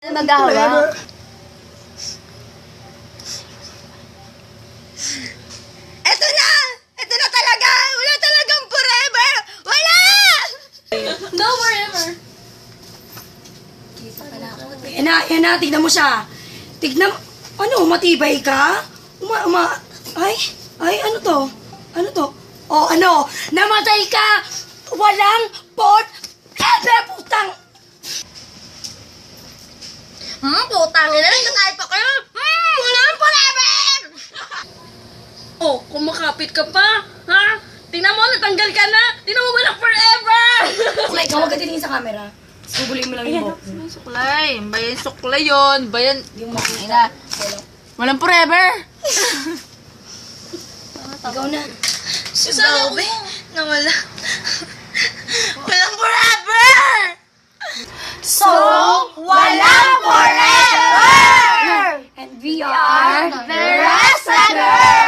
Maghahawak. Eto na! Eto na talaga! Wala talagang forever! Wala! No forever. Yan na, tignan mo siya. Tignan, ano, matibay ka? Ay, ano to? Ano to? Oh, ano, namatay ka! Walang port! Putang! Putang ina, nagtatay pa kayo! Wala nang forever! Oh, kumakapit ka pa, ha? Tingnan mo, natanggal ka na. Tingnan mo, walang forever. Okay, ikaw huwag ka titingin sa camera. Bubulin mo lang yung buhok mo. Suklay. Bayan suklay yun. Bayan. Yung makita. Walang forever. Ikaw na. Sabi na wala. Walang forever! So, walang forever! And we are the Wrestlers!